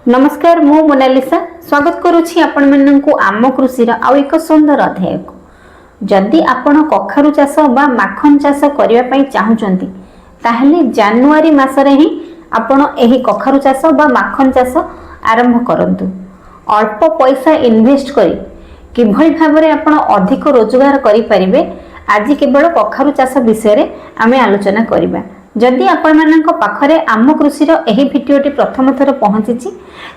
नमस्कार मु मोनालिसा स्वागत करुछि आपण माननकु आम कृषि आउ एक सुंदर अध्याय को जदि आपण कखारु चाष बा माखन चाष करिया पई चाहुचंती ताहले जनवरी मासरे ही आपण एही कखारु चाष बा माखन चाष आरंभ करंतु। अल्प पैसा इन्वेस्ट करी किभଳି भाबरे आपण अधिक रोजगार करि परिबे आज केवल कखारु चाष विषय रे आमे आलोचना करिबा। जदि आपण माननक पाखरे आम कृषि एही भिडियोटी प्रथम थर पहुंची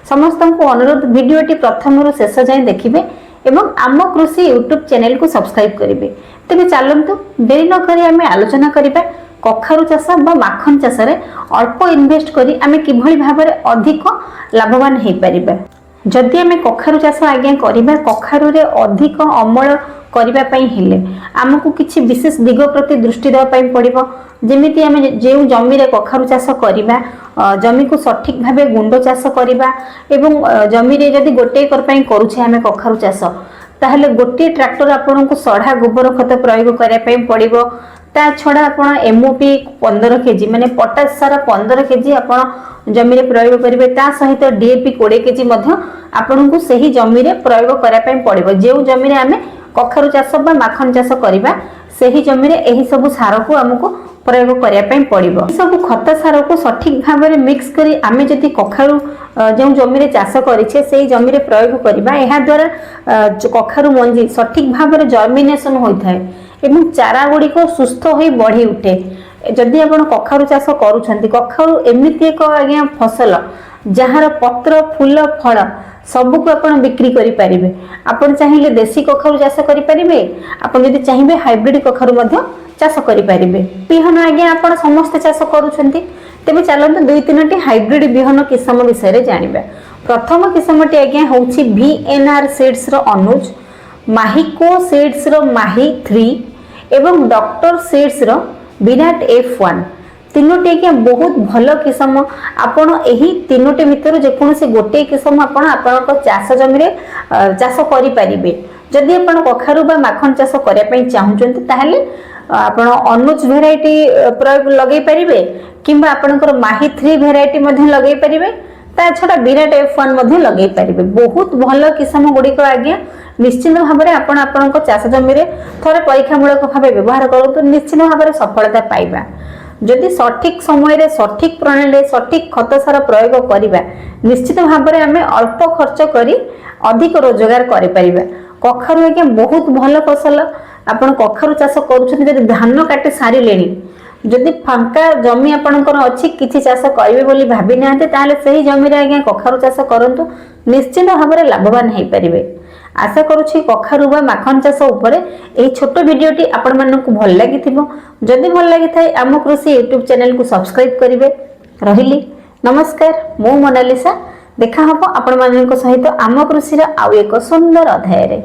समस्त को अनुरोध भिडियोटी प्रथम रु शेष जाए देखिबे एवं आम कृषि यूट्यूब चैनल को सब्सक्राइब करिवे। तेबे चलंतु देरी न करी आमे आलोचना करिबा कखारु चाष बा माखन चाष रे अल्प इन्वेस्ट करी आमे किभଳି भाबरे अधिक लाभवान हेइ परिबा। जदि आमे कखारु चाष आज्ञा करिबा कखारु रे अधिक अमल करिबा पई हेले आमको किछि विशेष दिग प्रति दृष्टि देबा पई पड़िबो। जेमिति आमे जेउ जमी रे कखारु चाष करिबा जमी को सठिक भाबे गुंड चाष करिबा एवं जमी रे जदि गोटे एकर पई करूछे आमे कखारु चाष ताहले गोटे ट्रैक्टर आपन को सढ़ा गोबर खत प्रयोग करिया पई पड़िबो। ता छडा आपण एमओपी 15 केजी माने पोटास सारा 15 केजी आपण जमी रे प्रयोग करिवे। ता सहित डीएपी 20 केजी मध्य आपण को सही जमी रे प्रयोग करिया पई पड़िबो। जेउ जमी रे आमे कखारु चाष बा माखन चाष करिबा सही जमी रे एही सब सार को हमको प्रयोग करिया पई पड़िबो। सब खत सार को सठिक भाबे रे मिक्स करी आमे जति कखारु जो जमी रे चाष करिछे सेही जमी रे प्रयोग करिबा एहा द्वारा कखारु मंजी सठिक भाबे रे जर्मिनेशन होइथाय एवं चारा गुडी को सुस्थ होई बढ़ी उठे। जदि आपण कखारु चाष करूछंती कखारु एमिति एक आज्ञा फसल जहार पत्र फूल फल सब को आपण बिक्री करि परिबे। आपण चाहिए देसी कखारु चाष करि परिबे आपण जदि चाहिबे हाइब्रिड कखारु मध्ये चाष करि परिबे। बिहन आज्ञा आपण समस्त चाष करूछंती तेबे चलंतु दुई तीनटी हाइब्रिड बिहन किस्म विषय रे जानिबा। प्रथम किस्मटी आज्ञा होउछि VNR सीड्स रो अनुज, माहिको सीड्स रो माही 3 एवं डॉक्टर सीड्स रो विराट F1 तीनोटी आज्ञा बहुत भल किस्म। आपण एही तीनोटी भितर जेकोसी गोटे किस्म आपण आपनक चाष जमी रे चाष करि परिबे। जदि आपण कखारु बा माखन चाष करिया पई चाहुचंती ताहले आपण अनुज वेराइटी प्रयोग लगै परिबे किंबा आपनकर माही 3 वेराइटी मध्ये लगै परिबे। ता छडा विराट F1 मध्ये लगै परिबे। बहुत भल किस्म गुडी को आज्ञा निश्चित भाबरे आपण आपनक चाष जमी रे थरे परीक्षामूलक भाबे व्यवहार करंतु निश्चित भाबरे सफलता पाइबा। जदि सठिक समय रे सठिक प्रणाली सठिक खत सार प्रयोग करिबा निश्चित भाबरे आमे अल्प खर्च करी अधिक रोजगार करि परिबा। कखारु आज्ञा बहुत भल फसल। आपण कखारु चाष करूछन जदि धान काटी सारी लेनी जदि फांका जमी आपनकर अछि किछि चाष करिवे बोली भाबी नाते ताले सही जमी रे आज्ञा कखारु चाष करंतु निश्चित भाबरे लाभवान हेइ परिबे। आशा करूछि कखारु बा माखन चाष उपरे एही छोट भिडियोटी आपण माननकु भल लागिथिबो। जदि भल लागिथाय आम कृषि यूट्यूब चैनल को सब्सक्राइब करिवे। रहिली नमस्कार मु मोनालिसा देखा हबो आपण माननक सहित आम कृषि रा आउ एक सुंदर अध्याय रे।